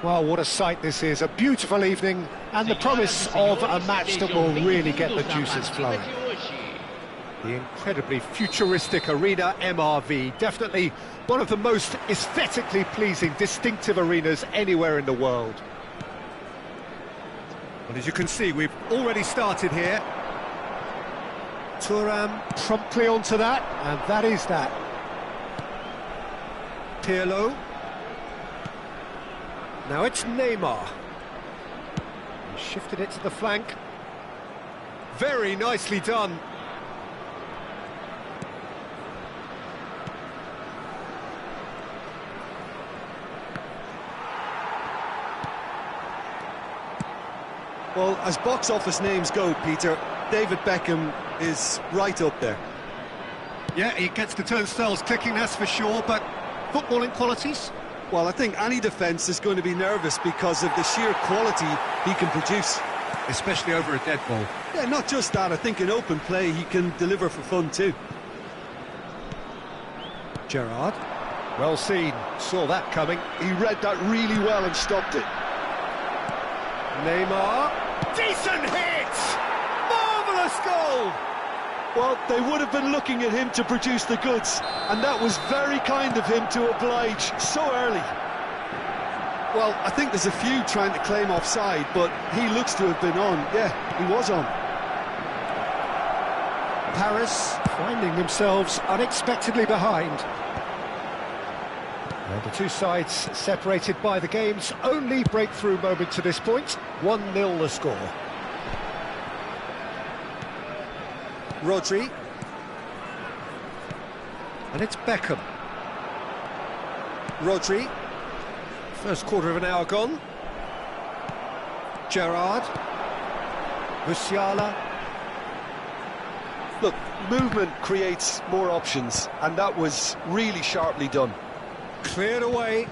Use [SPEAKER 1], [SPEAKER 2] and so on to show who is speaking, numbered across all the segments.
[SPEAKER 1] Well, what a sight this is, a beautiful evening, and the promise of a match that will really get the juices flowing. The incredibly futuristic Arena MRV, definitely one of the most aesthetically pleasing, distinctive arenas anywhere in the world. Well, as you can see, we've already started here. Thuram promptly onto that, and that is that. Pirlo. Now it's Neymar. He shifted it to the flank. Very nicely done.
[SPEAKER 2] Well, as box office names go, Peter, David Beckham is right up there.
[SPEAKER 1] Yeah, he gets the turnstiles clicking, that's for sure, but footballing qualities?
[SPEAKER 2] Well, I think any defence is going to be nervous because of the sheer quality he can produce.
[SPEAKER 1] Especially over a dead ball.
[SPEAKER 2] Yeah, not just that, I think in open play he can deliver for fun too.
[SPEAKER 1] Gerrard, well seen, saw that coming.
[SPEAKER 2] He read that really well and stopped it.
[SPEAKER 1] Neymar, decent hit! Marvellous goal!
[SPEAKER 2] Well, they would have been looking at him to produce the goods, and that was very kind of him to oblige so early. Well, I think there's a few trying to claim offside, but he looks to have been on. Yeah, he was on.
[SPEAKER 1] Paris finding themselves unexpectedly behind. And the two sides separated by the game's only breakthrough moment to this point. 1-0 the score. Rodri. And it's Beckham. Rodri. First quarter of an hour gone. Gerrard. Musiala.
[SPEAKER 2] Look, movement creates more options, and that was really sharply done.
[SPEAKER 1] Cleared away.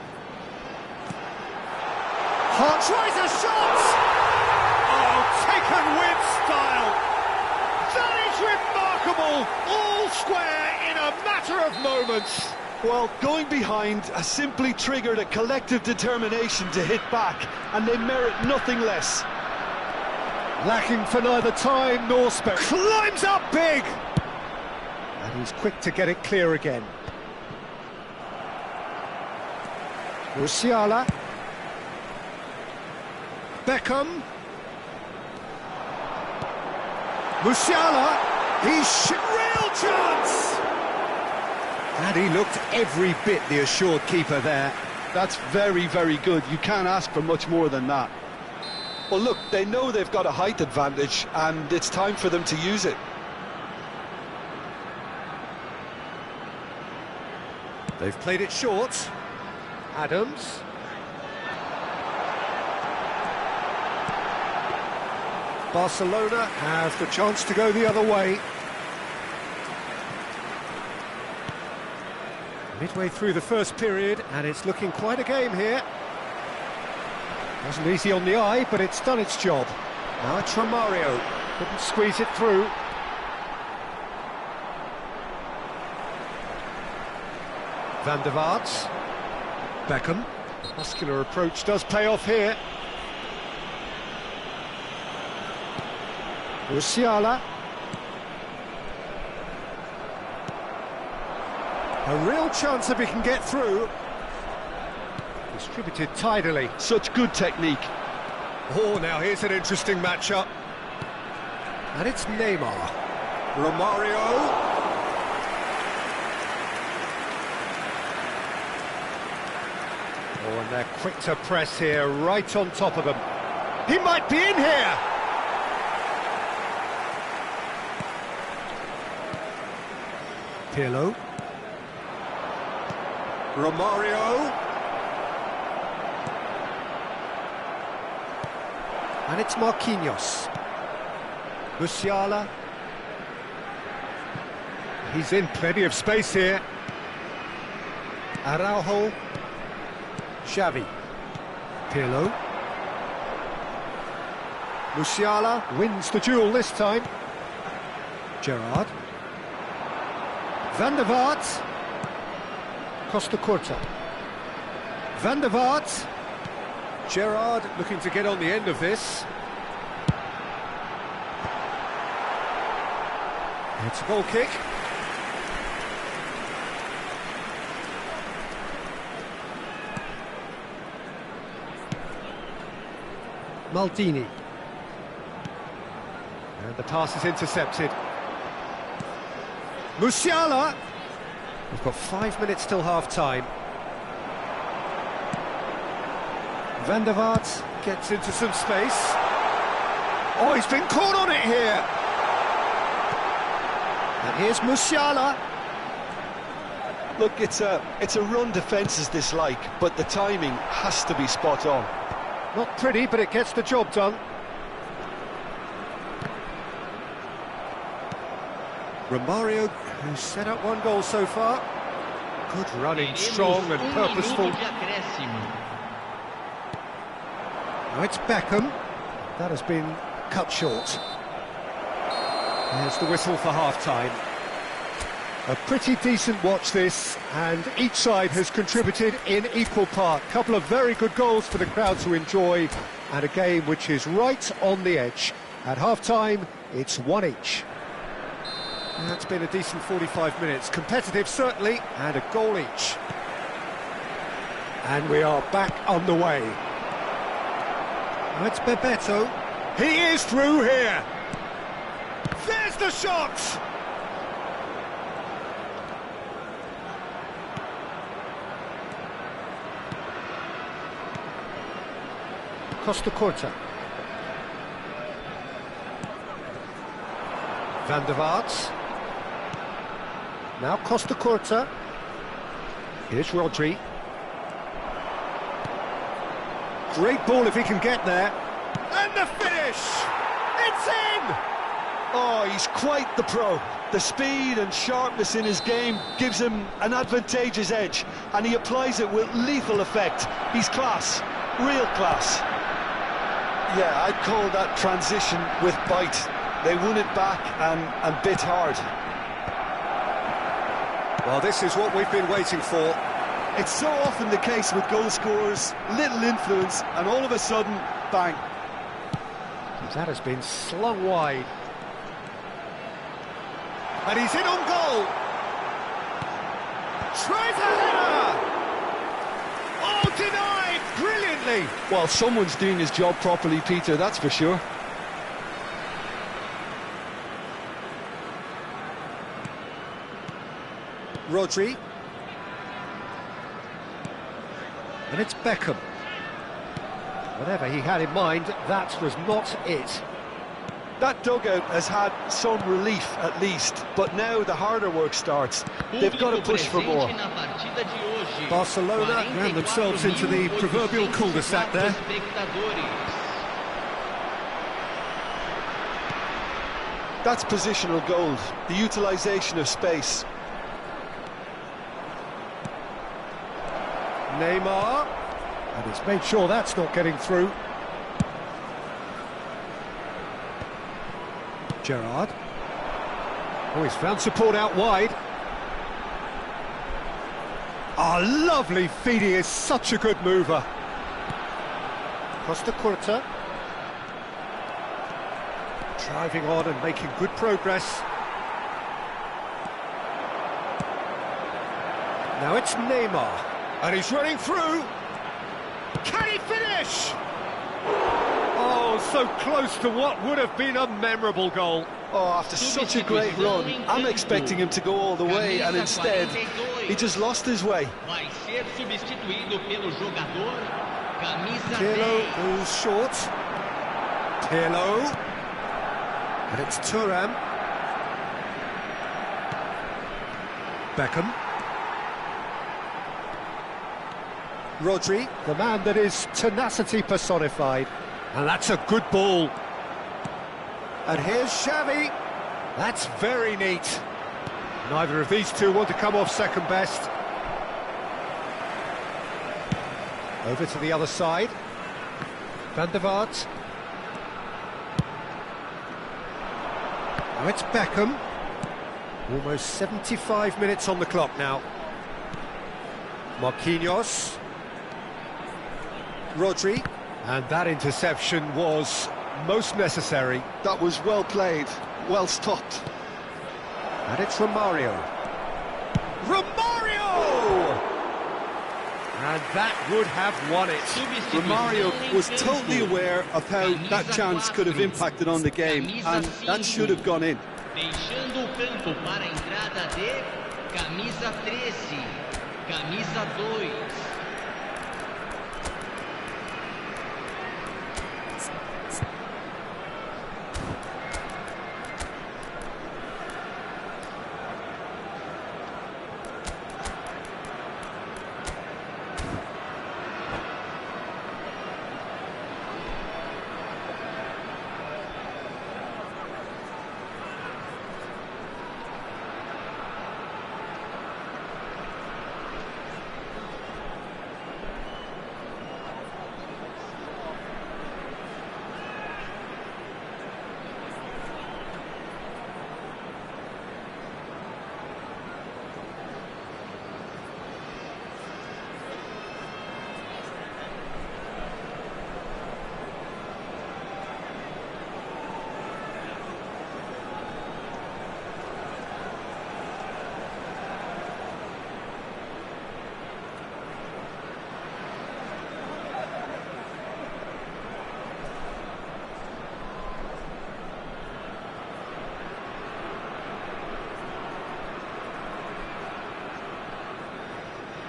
[SPEAKER 1] Hart tries a shot! Oh, taken with style! That is remarkable! All square in a matter of moments!
[SPEAKER 2] Well, going behind has simply triggered a collective determination to hit back, and they merit nothing less.
[SPEAKER 1] Lacking for neither time nor space. Climbs up big! And he's quick to get it clear again. Musiala. Beckham. Musiala. He's real chance! And he looked every bit the assured keeper there.
[SPEAKER 2] That's very, very good. You can't ask for much more than that. Well, look, they know they've got a height advantage, and it's time for them to use it.
[SPEAKER 1] They've played it short. Adams. Barcelona have the chance to go the other way. Midway through the first period, and it's looking quite a game here. Wasn't easy on the eye, but it's done its job. Now it's Romario. Couldn't squeeze it through. Van der Vaart. Beckham. Muscular approach does pay off here. Musiala. A real chance if he can get through. Distributed tidily.
[SPEAKER 2] Such good technique.
[SPEAKER 1] Oh, now here's an interesting matchup. And it's Neymar. Romario. Oh, and they're quick to press here, right on top of him. He might be in here! Pirlo. Romario. And it's Marquinhos. Musiala. He's in plenty of space here. Araujo. Xavi. Pirlo. Musiala wins the duel this time. Gerrard. Van der Vaart. Costa Curta. Van der Vaart. Gerrard looking to get on the end of this. It's a goal kick. Maldini. And the pass is intercepted. Musiala. We've got 5 minutes till half-time. Van der Vaart gets into some space. Oh, he's been caught on it here. And here's Musiala.
[SPEAKER 2] Look, it's a run defences dislike, but the timing has to be spot on.
[SPEAKER 1] Not pretty, but it gets the job done. Romario, who's set up one goal so far. Good running, strong and purposeful. Now it's Beckham. That has been cut short. There's the whistle for half-time. A pretty decent watch this, and each side has contributed in equal part. Couple of very good goals for the crowd to enjoy, and a game which is right on the edge. At half-time, it's one each. That's been a decent 45 minutes. Competitive, certainly, and a goal each. And we are back on the way. Now it's Bebeto. He is through here. There's the shot! Costa Curta. Van der Vaart. Now Costa Curta. Here's Rodri. Great ball if he can get there. And the finish! It's in!
[SPEAKER 2] Oh, he's quite the pro. The speed and sharpness in his game gives him an advantageous edge, and he applies it with lethal effect. He's class, real class. Yeah, I'd call that transition with bite. They won it back and bit hard.
[SPEAKER 1] Well, this is what we've been waiting for.
[SPEAKER 2] It's so often the case with goal scorers, little influence, and all of a sudden, bang.
[SPEAKER 1] That has been slung wide. And he's in on goal. Tries a header. Oh, denied brilliantly.
[SPEAKER 2] Well, someone's doing his job properly, Peter, that's for sure.
[SPEAKER 1] Rodri. And it's Beckham. Whatever he had in mind, that was not it.
[SPEAKER 2] That dugout has had some relief at least, but now the harder work starts. They've got to push for more.
[SPEAKER 1] Barcelona ran themselves into the proverbial cul-de-sac there.
[SPEAKER 2] That's positional gold, the utilisation of space.
[SPEAKER 1] Neymar, and he's made sure that's not getting through. Gerrard. Oh, he's found support out wide. Ah, lovely feed, he is such a good mover. Costa Curta. Driving on and making good progress. Now it's Neymar. And he's running through. Can he finish? Oh, so close to what would have been a memorable goal.
[SPEAKER 2] Oh, after such a great run, I'm expecting him to go all the way, and instead, he just lost his way.
[SPEAKER 1] Pirlo goes short. Pirlo. And it's Thuram. Beckham. Rodri, the man that is tenacity personified. And that's a good ball. And here's Xavi. That's very neat. Neither of these two want to come off second best. Over to the other side. Van der Vaart. Now it's Beckham. Almost 75 minutes on the clock now. Marquinhos. Rodri. And that interception was most necessary.
[SPEAKER 2] That was well played, well stopped.
[SPEAKER 1] And it's Romario. Romario! And that would have won it.
[SPEAKER 2] Romario was totally aware of how that chance could have impacted on the game, and that should have gone in.
[SPEAKER 3] Deixando o campo para a entrada de camisa 13, camisa 2.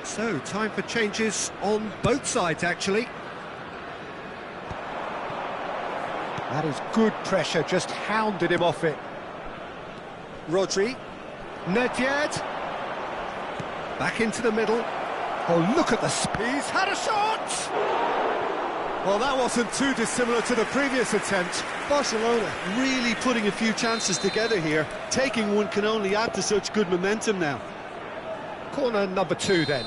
[SPEAKER 1] So, time for changes on both sides, actually. That is good pressure, just hounded him off it. Rodri. Nedved. Back into the middle. Oh, look at the speed. He's had a shot! Well, that wasn't too dissimilar to the previous attempt.
[SPEAKER 2] Barcelona really putting a few chances together here. Taking one can only add to such good momentum now.
[SPEAKER 1] Corner number 2 then.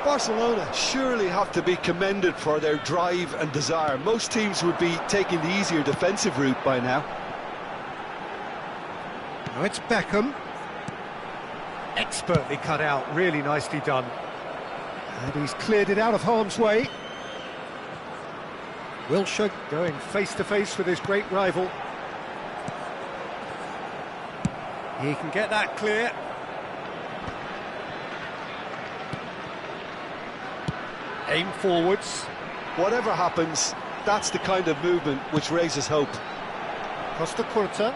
[SPEAKER 2] Barcelona surely have to be commended for their drive and desire. Most teams would be taking the easier defensive route by now.
[SPEAKER 1] Now it's Beckham. Expertly cut out, really nicely done. And he's cleared it out of harm's way. Wilshere going face-to-face with his great rival. He can get that clear. Aim forwards.
[SPEAKER 2] Whatever happens, that's the kind of movement which raises hope.
[SPEAKER 1] Costa Curta.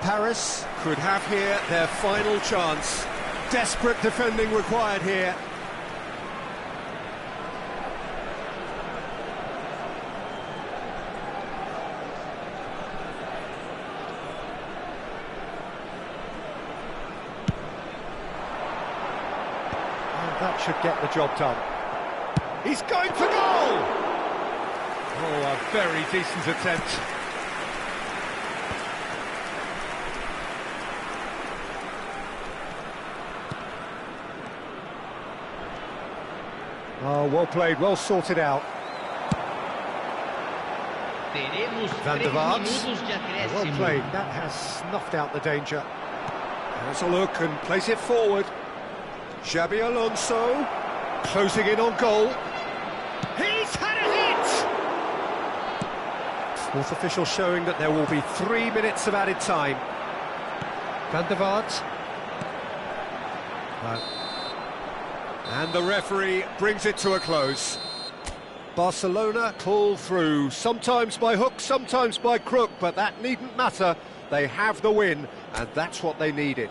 [SPEAKER 1] Paris could have here their final chance. Desperate defending required here. That should get the job done. He's going for goal! Oh, a very decent attempt. Oh, well played, well sorted out. Van der Vaart. Well played, that has snuffed out the danger. There's a look and place it forward. Xabi Alonso, closing in on goal. He's had a hit! Fourth official showing that there will be 3 minutes of added time. Van der Vaart. And the referee brings it to a close. Barcelona pull through, sometimes by hook, sometimes by crook, but that needn't matter. They have the win, and that's what they needed.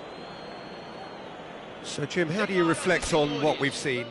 [SPEAKER 1] So, Jim, how do you reflect on what we've seen?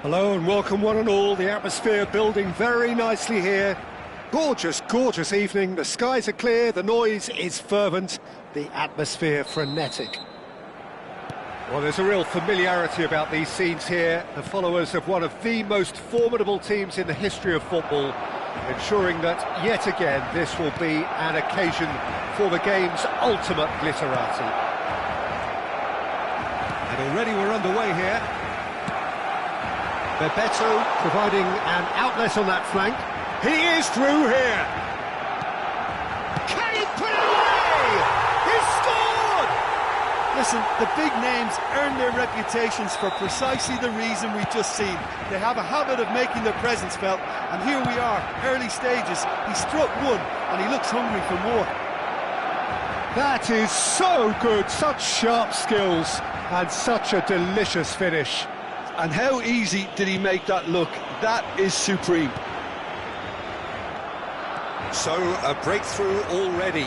[SPEAKER 1] Hello and welcome one and all. The atmosphere building very nicely here. Gorgeous, gorgeous evening. The skies are clear, the noise is fervent, the atmosphere frenetic. Well, there's a real familiarity about these scenes here. The followers of one of the most formidable teams in the history of football, ensuring that, yet again, this will be an occasion for the game's ultimate glitterati. And already we're underway here. Bebeto providing an outlet on that flank. He is through here. Can he put it away? He's scored!
[SPEAKER 2] Listen, the big names earn their reputations for precisely the reason we've just seen. They have a habit of making their presence felt, and here we are, early stages. He struck one, and he looks hungry for more.
[SPEAKER 1] That is so good, such sharp skills, and such a delicious finish.
[SPEAKER 2] And how easy did he make that look? That is supreme.
[SPEAKER 1] So, a breakthrough already.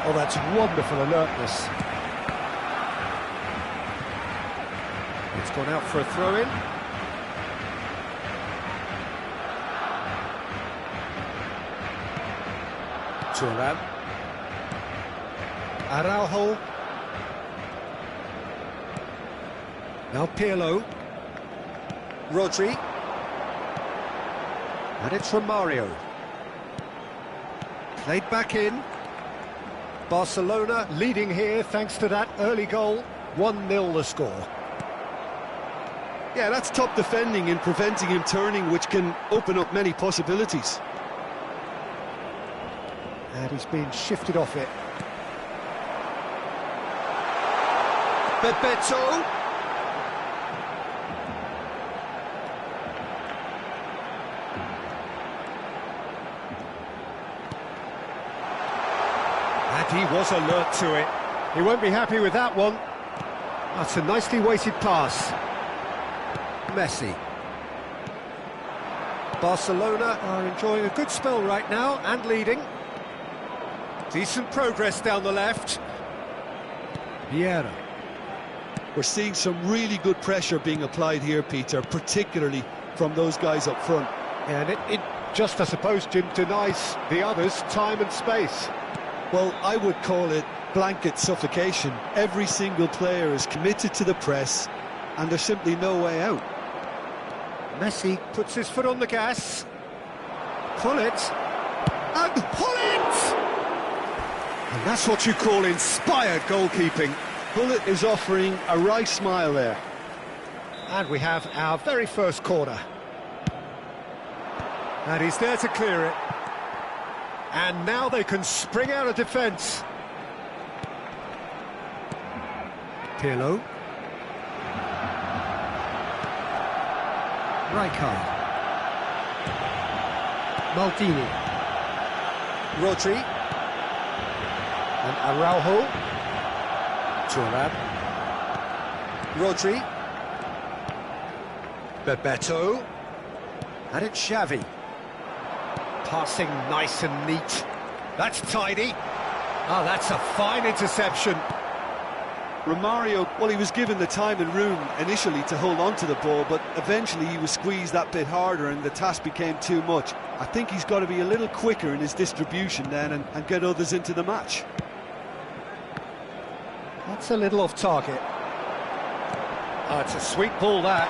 [SPEAKER 1] Oh, that's wonderful alertness. It's gone out for a throw-in. Turan. Araujo. Now Pirlo. Rodri. And it's from Mario. Played back in. Barcelona leading here thanks to that early goal. 1-0 the score.
[SPEAKER 2] Yeah, that's top defending and preventing him turning, which can open up many possibilities.
[SPEAKER 1] And he's been shifted off it. Bebeto. And he was alert to it. He won't be happy with that one. That's a nicely weighted pass. Messi. Barcelona are enjoying a good spell right now and leading. Decent progress down the left. Vieira.
[SPEAKER 2] We're seeing some really good pressure being applied here, Peter, particularly from those guys up front.
[SPEAKER 1] And it just, I suppose, Jim, denies the others time and space.
[SPEAKER 2] Well, I would call it blanket suffocation. Every single player is committed to the press, and there's simply no way out.
[SPEAKER 1] Messi puts his foot on the gas. Pull it. And pull it! And that's what you call inspired goalkeeping.
[SPEAKER 2] Bullet is offering a wry smile there.
[SPEAKER 1] And we have our very first corner. And he's there to clear it. And now they can spring out of defence. Pirlo. Rijkaard. Maldini. Rodri. And Araujo. Turan. Rodri. Bebeto. And it's Xavi. Passing nice and neat. That's tidy. Oh, that's a fine interception.
[SPEAKER 2] Romario, well, he was given the time and room initially to hold on to the ball, but eventually he was squeezed that bit harder and the task became too much. I think he's got to be a little quicker in his distribution then and get others into the match.
[SPEAKER 1] That's a little off target. Oh, it's a sweet ball, that.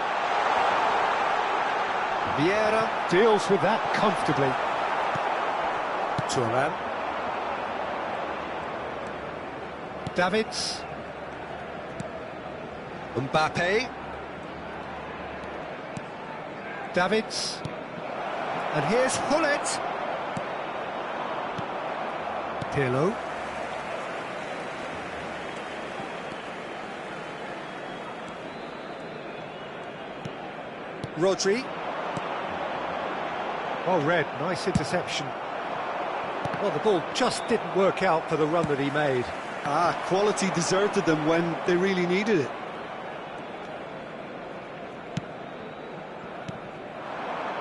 [SPEAKER 1] Vieira deals with that comfortably. Turan. Davids. Mbappe. Davids. And here's Hullet. Pirlo. Rodri. Well read, nice interception. Well, the ball just didn't work out for the run that he made.
[SPEAKER 2] Quality deserted them when they really needed it.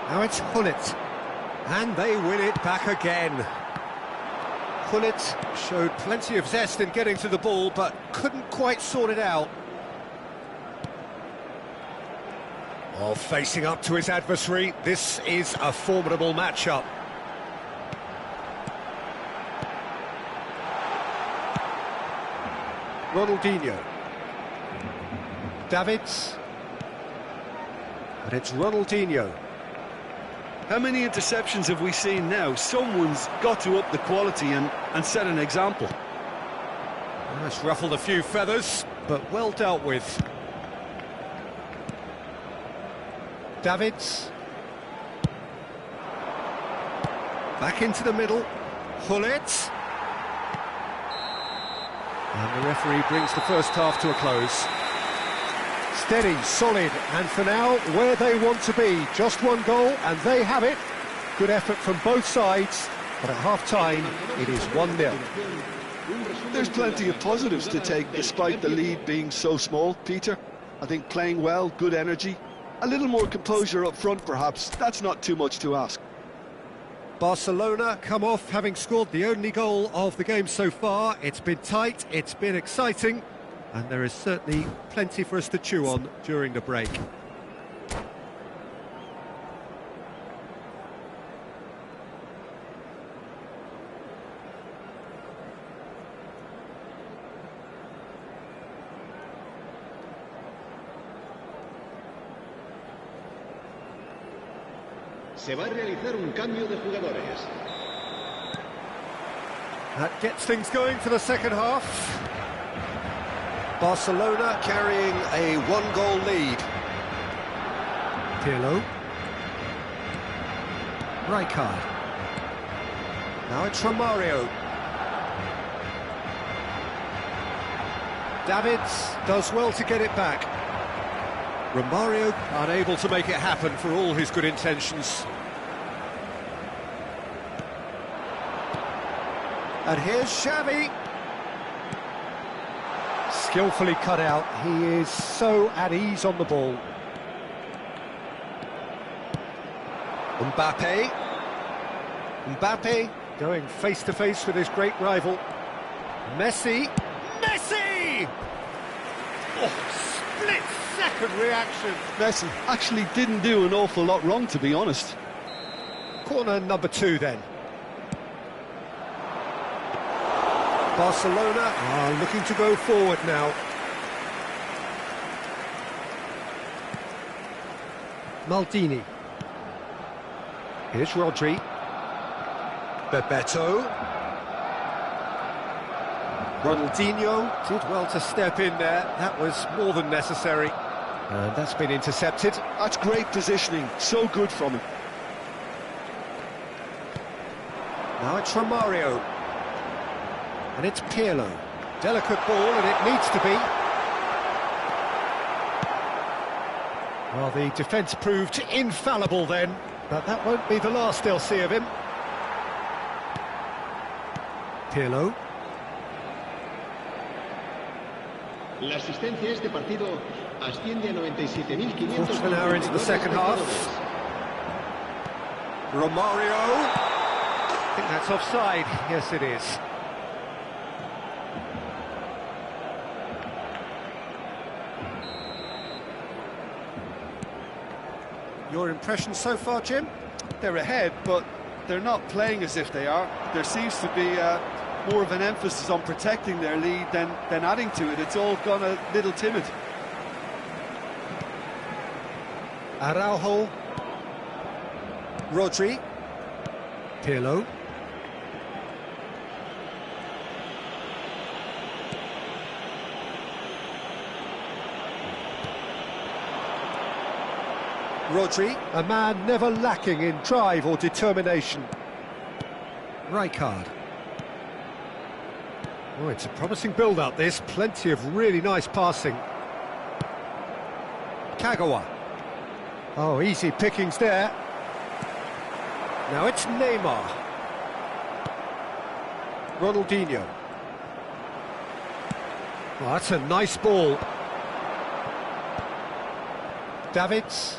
[SPEAKER 1] Now it's Hullet, and they win it back again. Hullet showed plenty of zest in getting to the ball, but couldn't quite sort it out. Well, facing up to his adversary, this is a formidable matchup. Ronaldinho. Davids. And it's Ronaldinho.
[SPEAKER 2] How many interceptions have we seen now? Someone's got to up the quality and set an example.
[SPEAKER 1] Well, it's ruffled a few feathers, but well dealt with. Davids. Back into the middle. Hullet. And the referee brings the first half to a close. Steady, solid, and for now, where they want to be. Just one goal, and they have it. Good effort from both sides, but at half-time, it is 1-0.
[SPEAKER 2] There's plenty of positives to take, despite the lead being so small, Peter. I think playing well, good energy. A little more composure up front, perhaps. That's not too much to ask.
[SPEAKER 1] Barcelona come off having scored the only goal of the game so far. It's been tight, it's been exciting, and there is certainly plenty for us to chew on during the break.
[SPEAKER 4] Se va a realizar un cambio de jugadores.
[SPEAKER 1] That gets things going for the second half. Barcelona carrying a one-goal lead. Pirlo. Rijkaard. Now it's Romario. Davids does well to get it back. Romario unable to make it happen for all his good intentions. And here's Xavi. Skillfully cut out. He is so at ease on the ball. Mbappe. Mbappe going face-to-face with his great rival. Messi. Messi! Oh, split-second reaction.
[SPEAKER 2] Messi actually didn't do an awful lot wrong, to be honest.
[SPEAKER 1] Corner number 2 then. Barcelona are looking to go forward now. Maldini. Here's Rodri. Bebeto. Ronaldinho did well to step in there. That was more than necessary. And that's been intercepted.
[SPEAKER 2] That's great positioning. So good from him.
[SPEAKER 1] Now it's Romario. And it's Pirlo. Delicate ball, and it needs to be. Well, the defence proved infallible then, but that won't be the last they'll see of him. Pirlo.
[SPEAKER 4] La asistencia a este partido asciende a 97.500.
[SPEAKER 1] Quarter of an hour into the second half. Romario. I think that's offside. Yes, it is. Your impression so far, Jim?
[SPEAKER 2] They're ahead, but they're not playing as if they are. There seems to be more of an emphasis on protecting their lead than adding to it. It's all gone a little timid.
[SPEAKER 1] Araujo. Rodri. Pirlo. Rodri, a man never lacking in drive or determination. Rijkaard. Oh, it's a promising build-up, this. Plenty of really nice passing. Kagawa. Oh, easy pickings there. Now it's Neymar. Ronaldinho. Oh, that's a nice ball. Davids.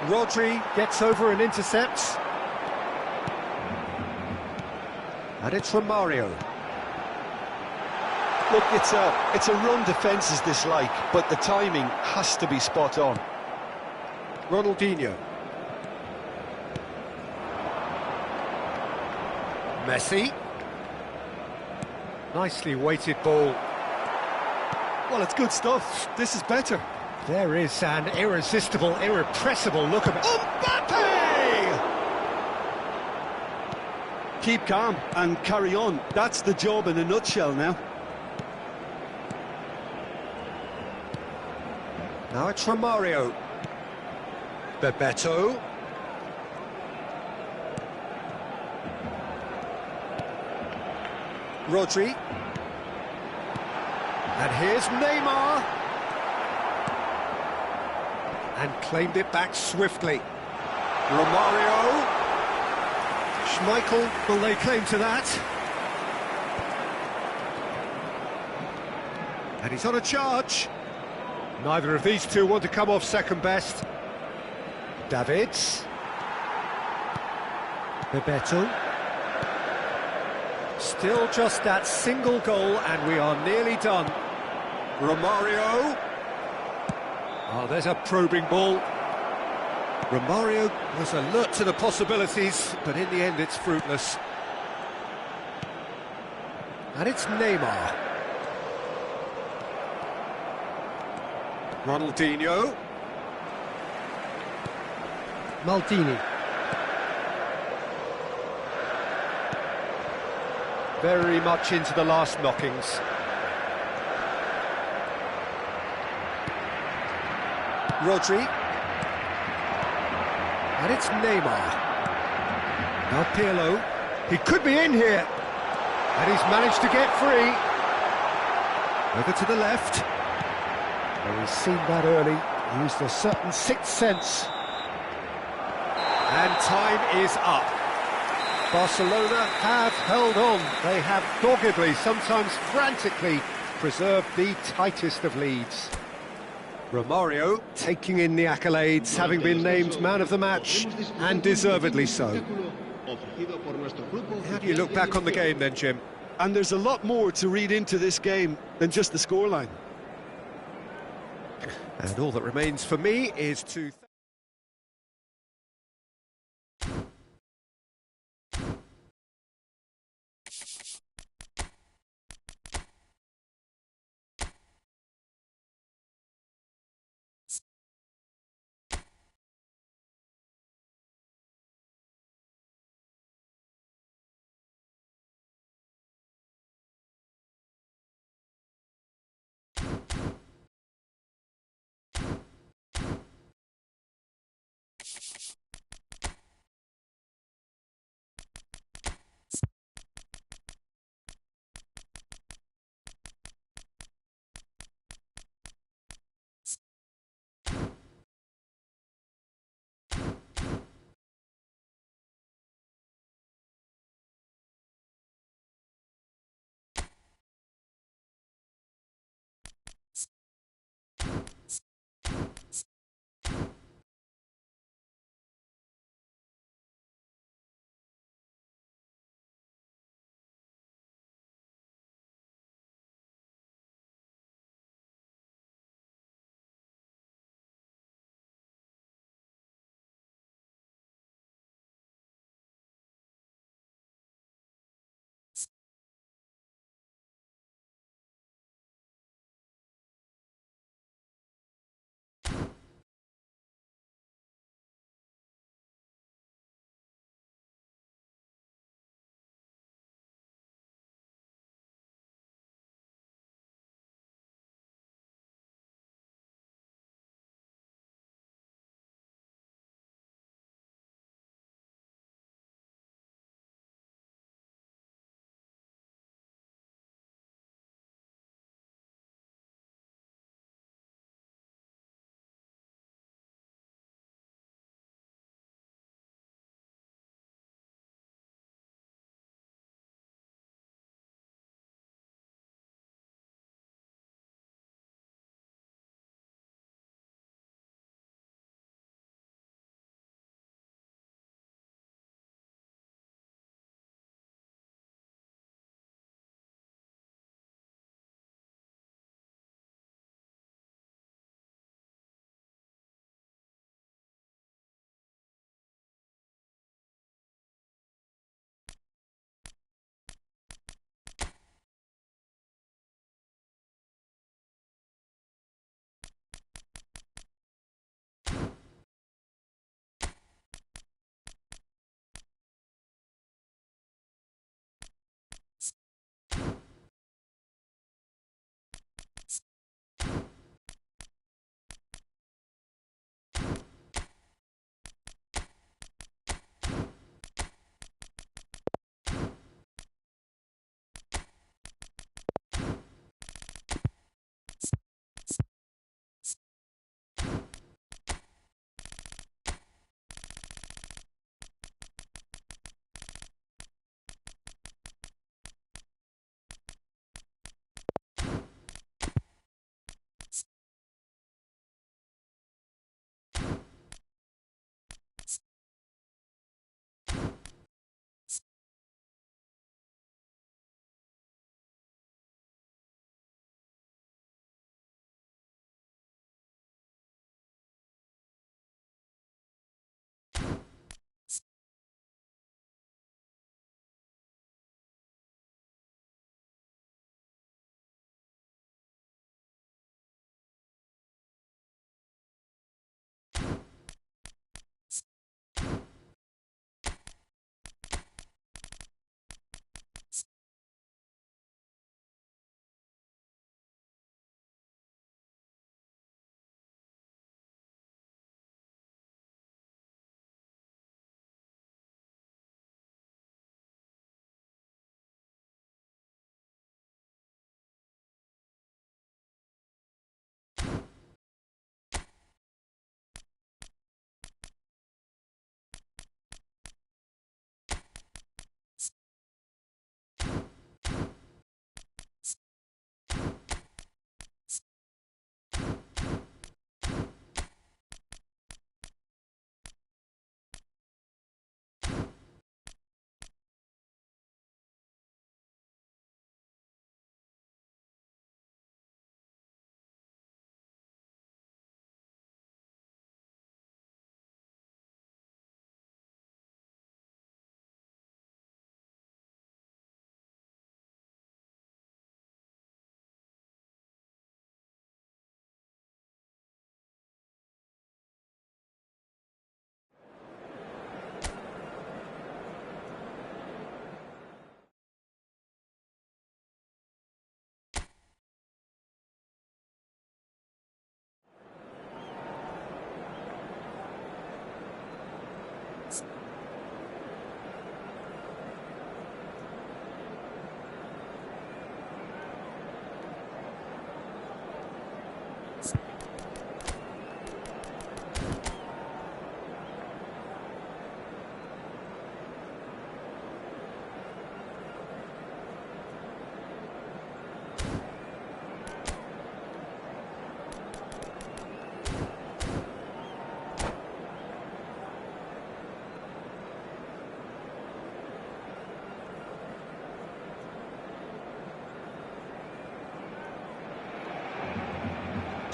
[SPEAKER 1] Rodri gets over and intercepts. And it's Romario.
[SPEAKER 2] Look, it's a run defence is dislike, but the timing has to be spot on.
[SPEAKER 1] Ronaldinho. Messi. Nicely weighted ball.
[SPEAKER 2] Well, it's good stuff. This is better.
[SPEAKER 1] There is an irresistible, irrepressible look of it.
[SPEAKER 2] Mbappe! Keep calm and carry on. That's the job in a nutshell now.
[SPEAKER 1] Now it's Romario. Bebeto. Rodri. And here's Neymar. And claimed it back swiftly. Romario. Schmeichel will lay claim to that. And he's on a charge. Neither of these two want to come off second best. Davids. Bebeto. Still just that single goal and we are nearly done. Romario. Oh, there's a probing ball. Romario was alert to the possibilities, but in the end it's fruitless. And it's Neymar. Ronaldinho. Maldini. Very much into the last knockings. Rodri. And it's Neymar. Now Pirlo. He could be in here. And he's managed to get free. Over to the left. Well, he's seen that early. Used a certain sixth sense. And time is up. Barcelona have held on. They have doggedly, sometimes frantically, preserved the tightest of leads. Romario taking in the accolades, having been named man of the match, and deservedly so. How do you look back on the game then, Jim?
[SPEAKER 2] And there's a lot more to read into this game than just the scoreline.
[SPEAKER 1] And all that remains for me is to...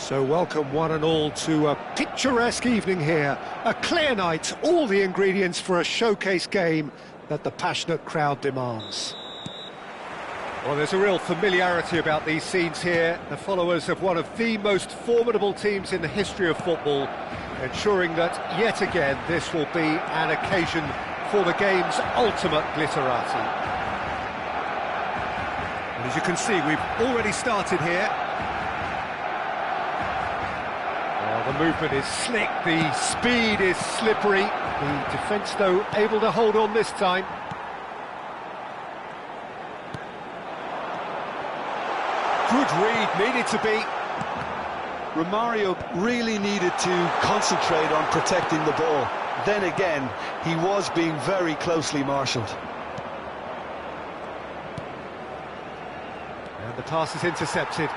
[SPEAKER 1] So welcome one and all to a picturesque evening here, a clear night, all the ingredients for a showcase game that the passionate crowd demands. Well, there's a real familiarity about these scenes here, the followers of one of the most formidable teams in the history of football, ensuring that yet again this will be an occasion for the game's ultimate glitterati. And as you can see, we've already started here. The movement is slick, the speed is slippery. The defence, though, able to hold on this time. Good read, needed to be.
[SPEAKER 2] Romario really needed to concentrate on protecting the ball. Then again, he was being very closely marshalled.
[SPEAKER 1] And the pass is intercepted.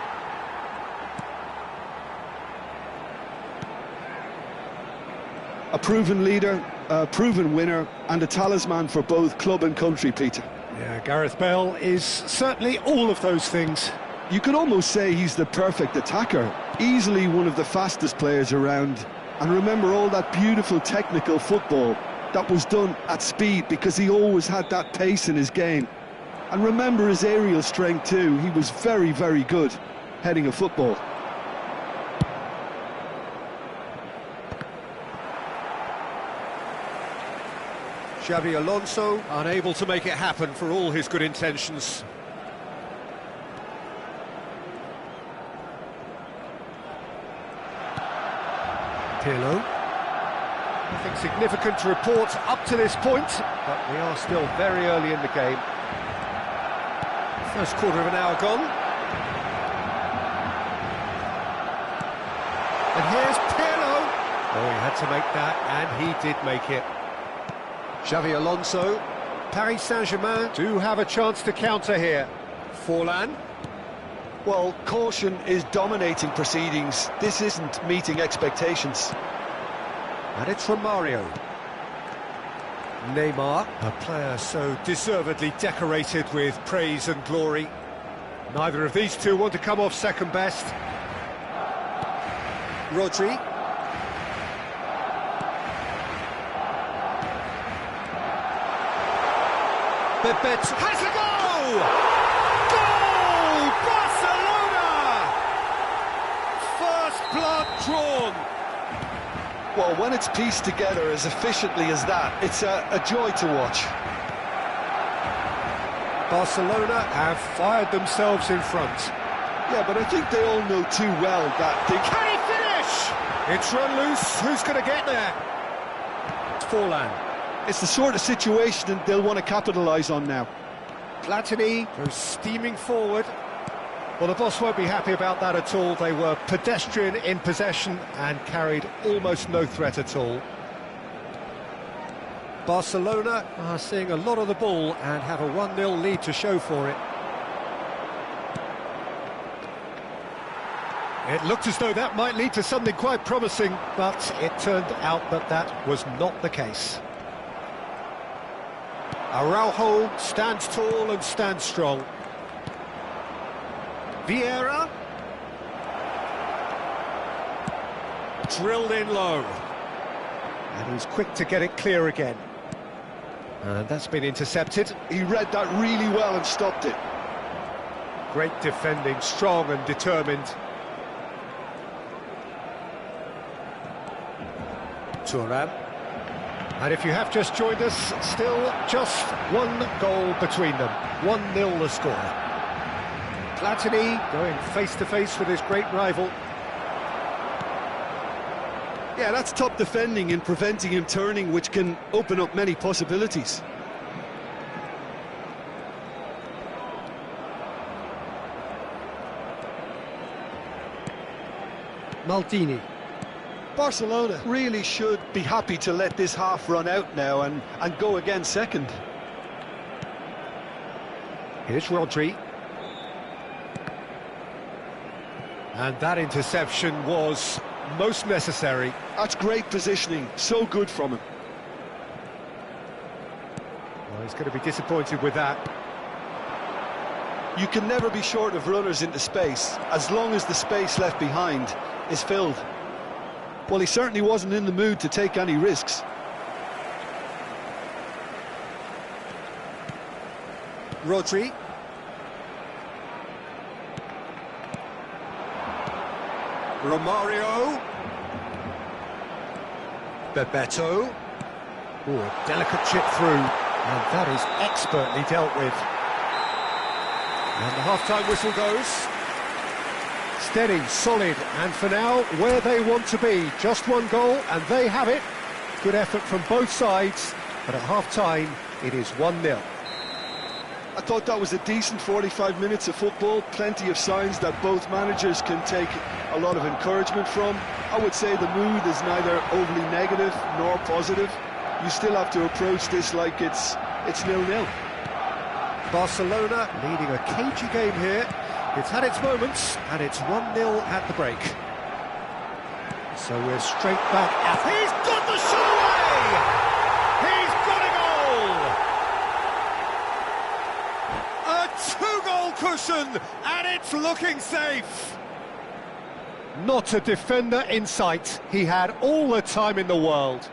[SPEAKER 2] A proven leader, a proven winner, and a talisman for both club and country, Peter.
[SPEAKER 1] Yeah, Gareth Bale is certainly all of those things.
[SPEAKER 2] You could almost say he's the perfect attacker, easily one of the fastest players around. And remember all that beautiful technical football that was done at speed, because he always had that pace in his game. And remember his aerial strength too. He was very, very good heading a football.
[SPEAKER 1] Xabi Alonso unable to make it happen for all his good intentions. Pirlo. Nothing significant to report up to this point, but we are still very early in the game. First quarter of an hour gone. And here's Pirlo. Oh, he had to make that, and he did make it. Xabi Alonso. Paris Saint-Germain do have a chance to counter here. Forlan.
[SPEAKER 2] Well, caution is dominating proceedings. This isn't meeting expectations.
[SPEAKER 1] And it's Romario. Neymar, a player so deservedly decorated with praise and glory. Neither of these two want to come off second best. Rodri. Bebet has a goal! Goal! Barcelona! First blood drawn.
[SPEAKER 2] Well, when it's pieced together as efficiently as that, it's a joy to watch.
[SPEAKER 1] Barcelona have fired themselves in front.
[SPEAKER 2] Yeah, but I think they all know too well that they...
[SPEAKER 1] Can he finish? It's run loose. Who's going to get there? It's Forlan.
[SPEAKER 2] It's the sort of situation that they'll want to capitalise on now.
[SPEAKER 1] Platini goes steaming forward. Well, the boss won't be happy about that at all. They were pedestrian in possession and carried almost no threat at all. Barcelona are seeing a lot of the ball and have a 1-0 lead to show for it. It looked as though that might lead to something quite promising, but it turned out that that was not the case. Araujo stands tall and stands strong. Vieira. Drilled in low. And he's quick to get it clear again. And that's been intercepted.
[SPEAKER 2] He read that really well and stopped it.
[SPEAKER 1] Great defending, strong and determined. Thuram. And if you have just joined us, still just one goal between them. 1-0 the score. Platini going face-to-face with his great rival.
[SPEAKER 2] Yeah, that's top defending and preventing him turning, which can open up many possibilities.
[SPEAKER 1] Maldini.
[SPEAKER 2] Barcelona really should be happy to let this half run out now and go again second.
[SPEAKER 1] Here's Rodri. And that interception was most necessary.
[SPEAKER 2] That's great positioning, so good from him.
[SPEAKER 1] Well, he's going to be disappointed with that.
[SPEAKER 2] You can never be short of runners into space, as long as the space left behind is filled. Well, he certainly wasn't in the mood to take any risks.
[SPEAKER 1] Rodri. Romario. Bebeto. Oh, a delicate chip through, and that is expertly dealt with. And the half-time whistle goes. Steady, solid, and for now, where they want to be. Just one goal, and they have it. Good effort from both sides, but at half-time, it is 1-0.
[SPEAKER 2] I thought that was a decent 45 minutes of football, plenty of signs that both managers can take a lot of encouragement from. I would say the mood is neither overly negative nor positive. You still have to approach this like it's 0-0.
[SPEAKER 1] Barcelona leading a cagey game here. It's had its moments, and it's 1-0 at the break. So we're straight back at... He's got the shot away! He's got a goal! A 2-goal cushion, and it's looking safe! Not a defender in sight. He had all the time in the world.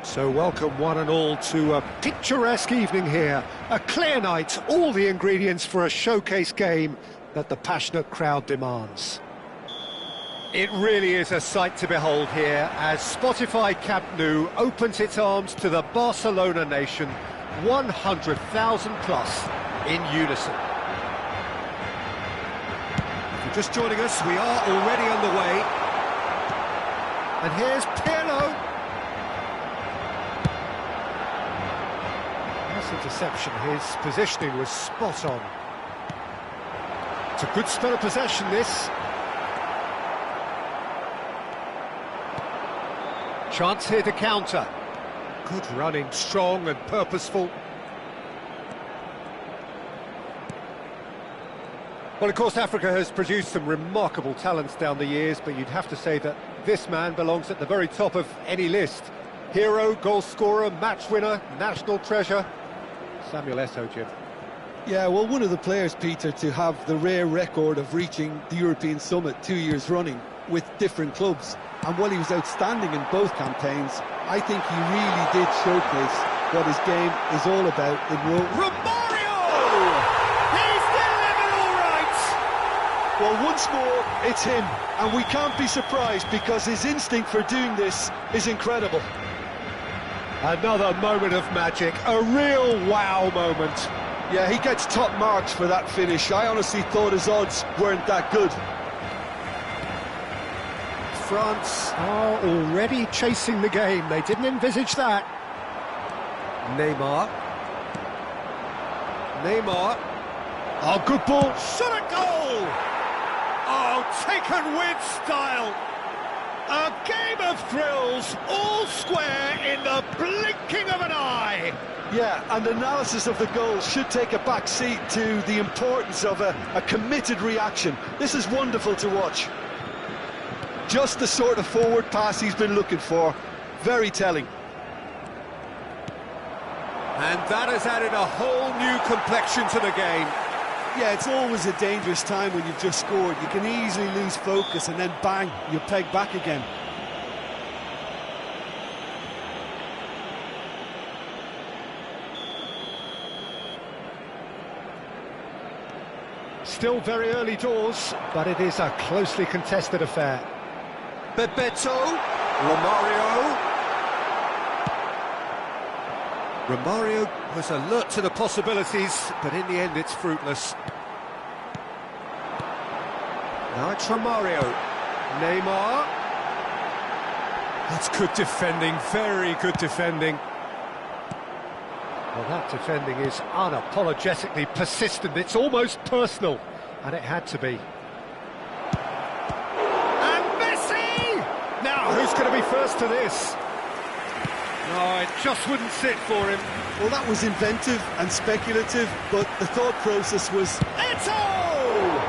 [SPEAKER 1] So welcome one and all to a picturesque evening here. A clear night, all the ingredients for a showcase game that the passionate crowd demands. It really is a sight to behold here as Spotify Camp Nou opens its arms to the Barcelona nation, 100,000 plus in unison. If you're just joining us, we are already underway. And here's Pirlo. Nice interception, his positioning was spot on. It's a good spell of possession, this. Chance here to counter. Good running, strong and purposeful. Well, of course, Africa has produced some remarkable talents down the years, but you'd have to say that this man belongs at the very top of any list. Hero, goal scorer, match winner, national treasure. Samuel Eto'o, Jim.
[SPEAKER 2] Yeah, well, one of the players, Peter, to have the rare record of reaching the European summit 2 years running with different clubs. And while he was outstanding in both campaigns, I think he really did showcase what his game is all about in Rome.
[SPEAKER 1] Romario! He's delivered all right!
[SPEAKER 2] Well, once more, it's him. And we can't be surprised because his instinct for doing this is incredible.
[SPEAKER 1] Another moment of magic, a real wow moment.
[SPEAKER 2] Yeah, he gets top marks for that finish. I honestly thought his odds weren't that good.
[SPEAKER 1] France are already chasing the game. They didn't envisage that. Neymar. Oh, good ball. Shot at goal! Oh, taken with style. A game of thrills, all square in the blinking of an eye.
[SPEAKER 2] Yeah, and analysis of the goal should take a back seat to the importance of a committed reaction. This is wonderful to watch. Just the sort of forward pass he's been looking for. Very telling.
[SPEAKER 1] And that has added a whole new complexion to the game.
[SPEAKER 2] Yeah, it's always a dangerous time when you've just scored. You can easily lose focus and then bang, you're pegged back again.
[SPEAKER 1] Still very early doors, but it is a closely contested affair. Bebeto, Romario was alert to the possibilities, but in the end it's fruitless. Now it's Romario. Neymar. That's good defending, very good defending. Well, that defending is unapologetically persistent, it's almost personal, and it had to be. Now, who's going to be first to this? No, it just wouldn't sit for him.
[SPEAKER 2] Well, that was inventive and speculative, but the thought process was...
[SPEAKER 1] Eto'o!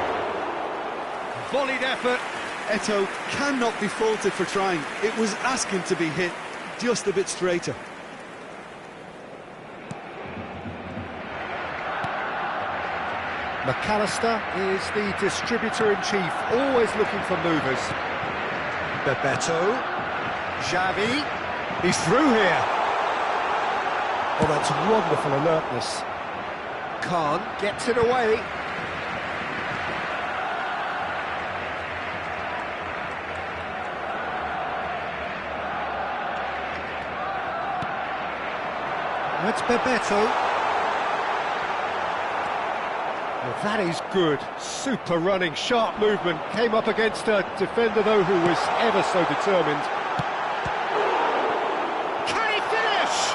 [SPEAKER 1] Volleyed effort.
[SPEAKER 2] Eto'o cannot be faulted for trying. It was asking to be hit just a bit straighter.
[SPEAKER 1] McAllister is the distributor-in-chief, always looking for movers. Bebeto, Xavi, he's through here. Oh, that's wonderful alertness. Khan gets it away. That's Bebeto. Well, that is good. Super running, sharp movement. Came up against a defender, though, who was ever so determined. Can he finish?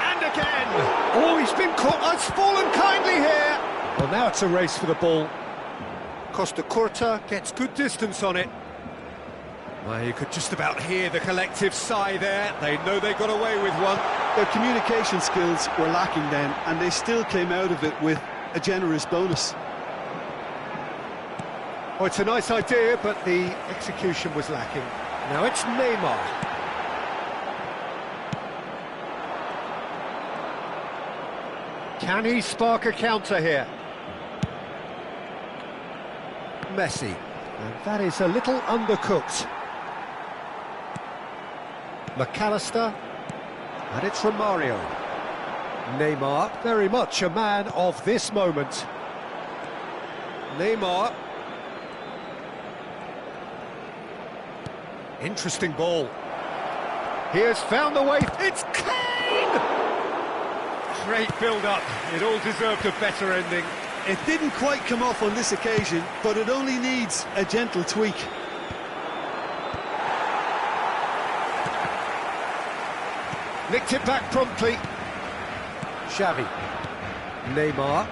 [SPEAKER 1] And again. Oh, he's been caught. It's fallen kindly here. Well, now it's a race for the ball. Costa Curta gets good distance on it. Well, you could just about hear the collective sigh there. They know they got away with one.
[SPEAKER 2] Their communication skills were lacking then, and they still came out of it with a generous bonus.
[SPEAKER 1] Oh, it's a nice idea, but the execution was lacking. Now it's Neymar. Can he spark a counter here? Messi. And that is a little undercooked. McAllister, and it's Romario. Neymar, very much a man of this moment. Neymar. Interesting ball. He has found the way. It's Kane! Great build-up. It all deserved a better ending.
[SPEAKER 2] It didn't quite come off on this occasion, but it only needs a gentle tweak.
[SPEAKER 1] Nicked it back promptly. Xavi. Neymar.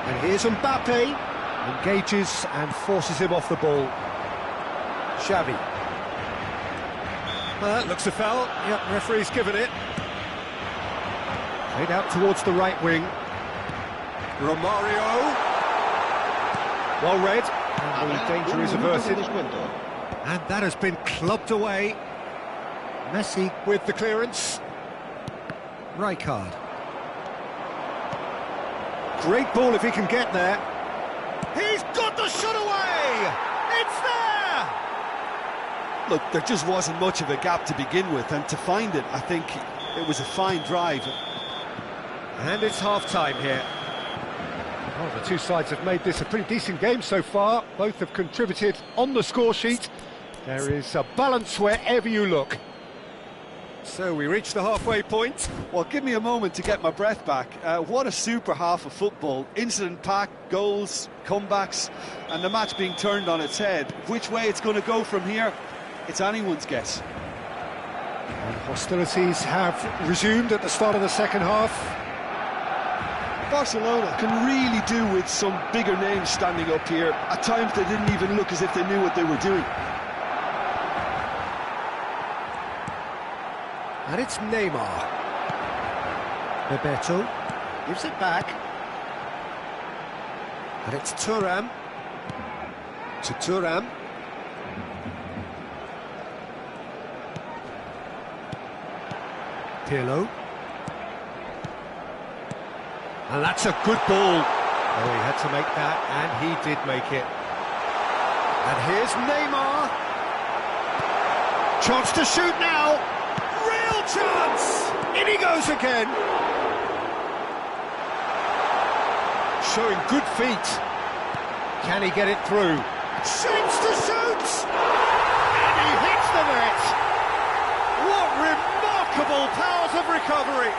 [SPEAKER 1] And here's Mbappe. Engages and forces him off the ball. Xavi. Well, that looks a foul. Yep, referee's given it. Played out towards the right wing. Romario. Well read. And the danger is averted. And that has been clubbed away. Messi with the clearance. Rijkaard. Great ball if he can get there. He's got the shot away! It's there!
[SPEAKER 2] Look, there just wasn't much of a gap to begin with, and to find it, I think it was a fine drive.
[SPEAKER 1] And it's half-time here. Well, the two sides have made this a pretty decent game so far. Both have contributed on the score sheet. There is a balance wherever you look. So we reach the halfway point.
[SPEAKER 2] Well, give me a moment to get my breath back. What a super half of football. Incident-packed, goals, comebacks, and the match being turned on its head. Which way it's going to go from here, it's anyone's guess.
[SPEAKER 1] And hostilities have resumed at the start of the second half.
[SPEAKER 2] Barcelona can really do with some bigger names standing up here. At times they didn't even look as if they knew what they were doing.
[SPEAKER 1] And it's Neymar. Bebeto gives it back. And it's Thuram. To Thuram. Pirlo. And that's a good ball. Oh, he had to make that, and he did make it. And here's Neymar. Chance to shoot now. Real chance! In he goes again. Showing good feet. Can he get it through? Shoots to shoot! And he hits the net. What remarkable powers of recovery.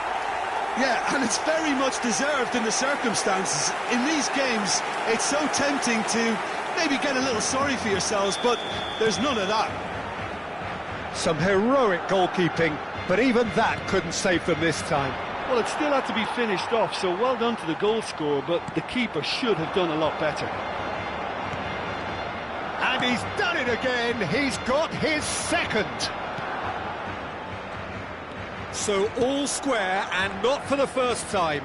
[SPEAKER 2] Yeah, and it's very much deserved in the circumstances. In these games, it's so tempting to maybe get a little sorry for yourselves, but there's none of that.
[SPEAKER 1] Some heroic goalkeeping, but even that couldn't save them this time.
[SPEAKER 2] Well, it still had to be finished off, so well done to the goal scorer, but the keeper should have done a lot better.
[SPEAKER 1] And he's done it again. He's got his second. So all square, and not for the first time.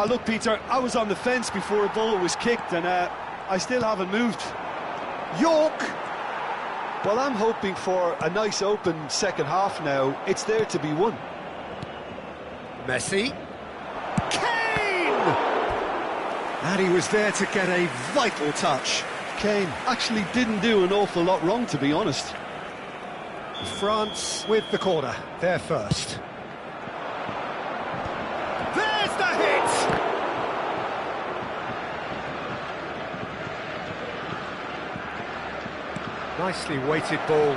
[SPEAKER 2] Look, Peter, I was on the fence before a ball was kicked, and I still haven't moved.
[SPEAKER 1] York!
[SPEAKER 2] Well, I'm hoping for a nice open second half now. It's there to be won.
[SPEAKER 1] Messi. Kane! And he was there to get a vital touch.
[SPEAKER 2] Kane actually didn't do an awful lot wrong, to be honest.
[SPEAKER 1] France with the corner, they're first. There's the hit! Nicely weighted ball.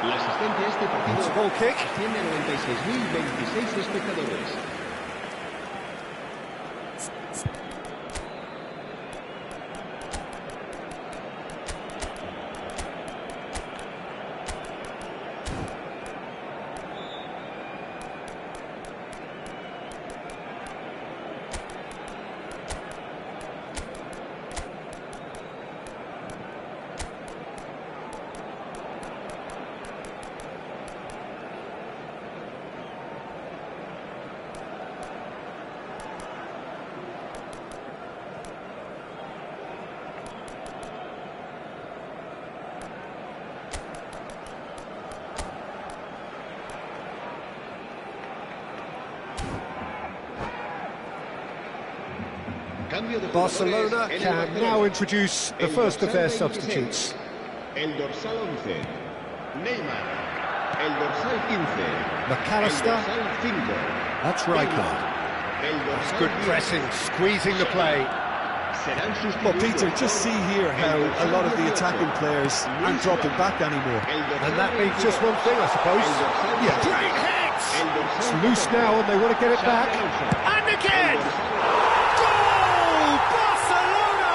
[SPEAKER 4] La asistencia a este partido
[SPEAKER 1] It's a ball kick.
[SPEAKER 4] asciende a 96.026 espectadores. Cambio de
[SPEAKER 1] Barcelona
[SPEAKER 4] jugadores en el
[SPEAKER 1] can
[SPEAKER 4] Barcelona.
[SPEAKER 1] now introduce the
[SPEAKER 4] El
[SPEAKER 1] first of
[SPEAKER 4] dorsal
[SPEAKER 1] their
[SPEAKER 4] 26,
[SPEAKER 1] substitutes.
[SPEAKER 4] El dorsal 11, Neymar. El dorsal 15,
[SPEAKER 1] McAllister.
[SPEAKER 4] El dorsal 5,
[SPEAKER 1] That's Rijkaard.
[SPEAKER 4] El dorsal
[SPEAKER 1] Good
[SPEAKER 4] 10.
[SPEAKER 1] pressing, squeezing the play.
[SPEAKER 4] Serán
[SPEAKER 2] Well,
[SPEAKER 4] sustituidos
[SPEAKER 2] Peter,
[SPEAKER 4] por
[SPEAKER 2] just see here how a lot of the attacking players aren't dropping back anymore.
[SPEAKER 4] el dorsal
[SPEAKER 1] And that means just
[SPEAKER 4] 22,
[SPEAKER 1] one thing, I suppose.
[SPEAKER 4] el dorsal
[SPEAKER 1] Yeah,
[SPEAKER 4] 16,
[SPEAKER 1] great hits!
[SPEAKER 4] el dorsal
[SPEAKER 1] It's loose
[SPEAKER 4] 14,
[SPEAKER 1] now and they want to get it back.
[SPEAKER 4] Xavi Alonso,
[SPEAKER 1] And again!
[SPEAKER 4] el dorsal
[SPEAKER 2] Goal! Barcelona!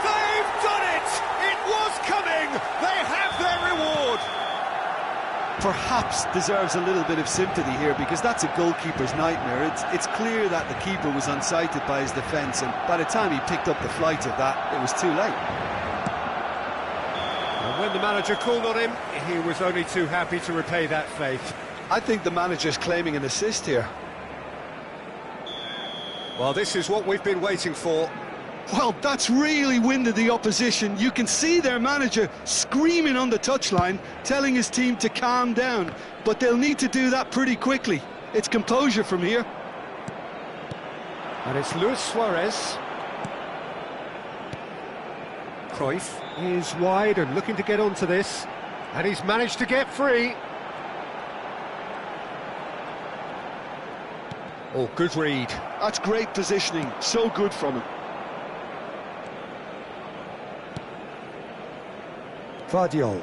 [SPEAKER 2] They've done it! It was coming! They have their reward! Perhaps deserves a little bit of sympathy here because that's a goalkeeper's nightmare. It's clear that the keeper was unsighted by his defence, and by the time he picked up the flight of that, it was too late.
[SPEAKER 1] And when the manager called on him, he was only too happy to repay that faith.
[SPEAKER 2] I think the manager's claiming an assist here.
[SPEAKER 1] Well, this is what we've been waiting for.
[SPEAKER 2] Well, that's really winded the opposition. You can see their manager screaming on the touchline, telling his team to calm down. But they'll need to do that pretty quickly. It's composure from here.
[SPEAKER 1] And it's Luis Suarez. Cruyff is wide and looking to get onto this. And he's managed to get free. Oh, good read.
[SPEAKER 2] That's great positioning. So good from him.
[SPEAKER 1] Vardiol.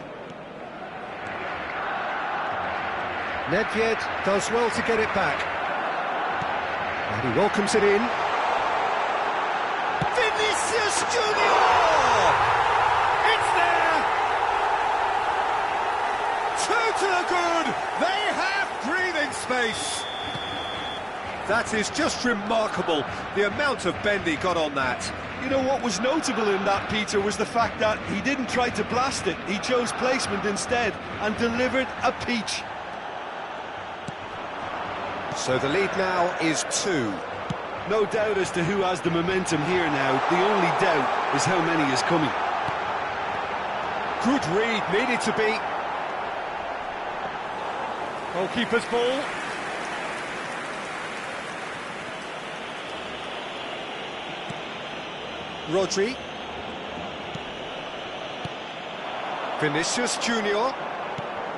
[SPEAKER 1] Nedved does well to get it back. And he welcomes it in.
[SPEAKER 2] Vinicius Junior! It's there! Two to the good! They have breathing space!
[SPEAKER 1] That is just remarkable, the amount of bend he got on that.
[SPEAKER 2] You know what was notable in that, Peter, was the fact that he didn't try to blast it. He chose placement instead and delivered a peach.
[SPEAKER 1] So the lead now is 2.
[SPEAKER 2] No doubt as to who has the momentum here now. The only doubt is how many is coming.
[SPEAKER 1] Good read, needed to be. Goalkeeper's ball. Rodri. Vinicius Junior.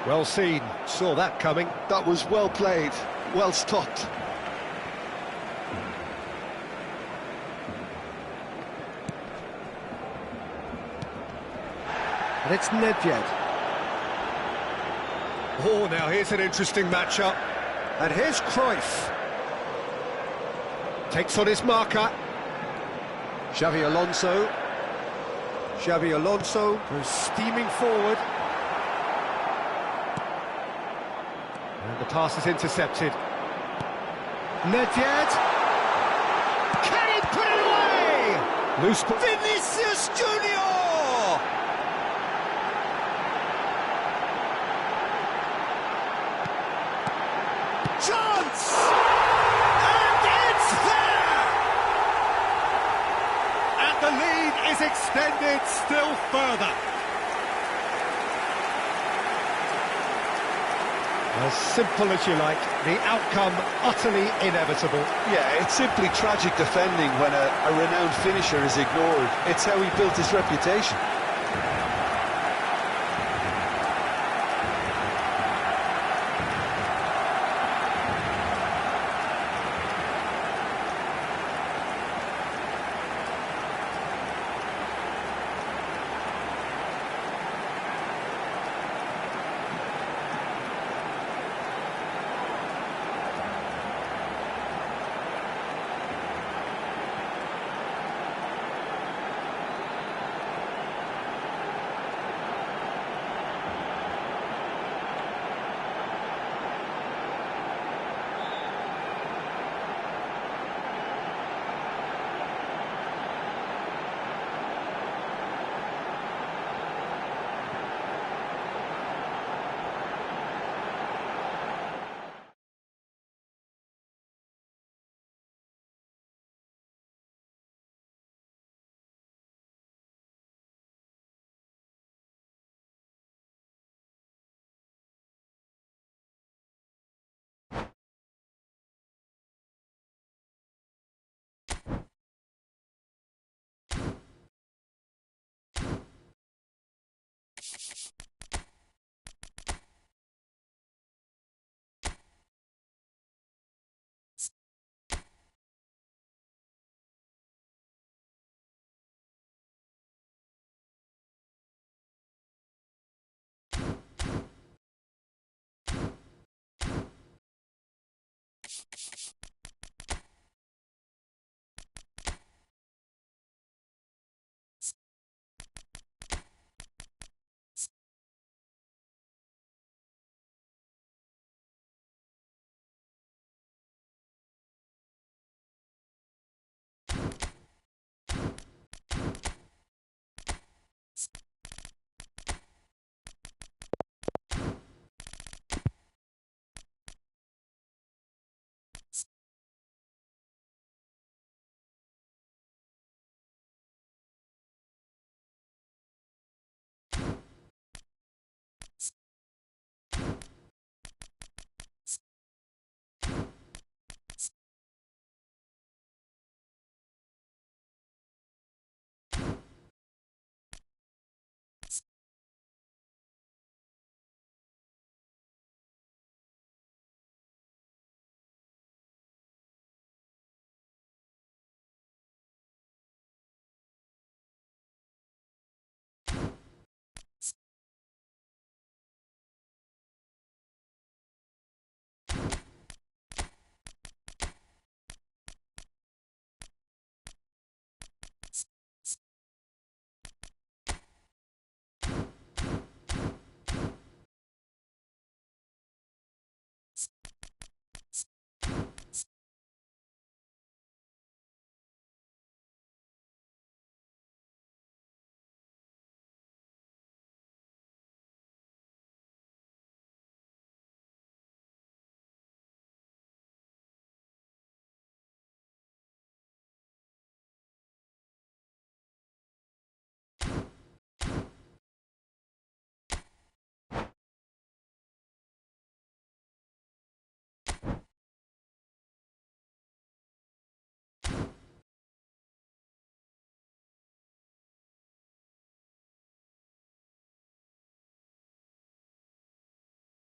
[SPEAKER 1] Well seen, saw that coming.
[SPEAKER 2] That was well played, well stopped.
[SPEAKER 1] And it's Nedved. Oh, now here's an interesting matchup. And here's Cruyff. Takes on his marker. Xavi Alonso. Xavi Alonso goes steaming forward. And the pass is intercepted. Nedved. Can he put it away? Loose ball.
[SPEAKER 2] Vinicius Junior! Chance! And it's there!
[SPEAKER 1] And the lead is extended still further. As simple as you like, the outcome utterly inevitable.
[SPEAKER 2] Yeah, it's simply tragic defending when a renowned finisher is ignored. It's how he built his reputation.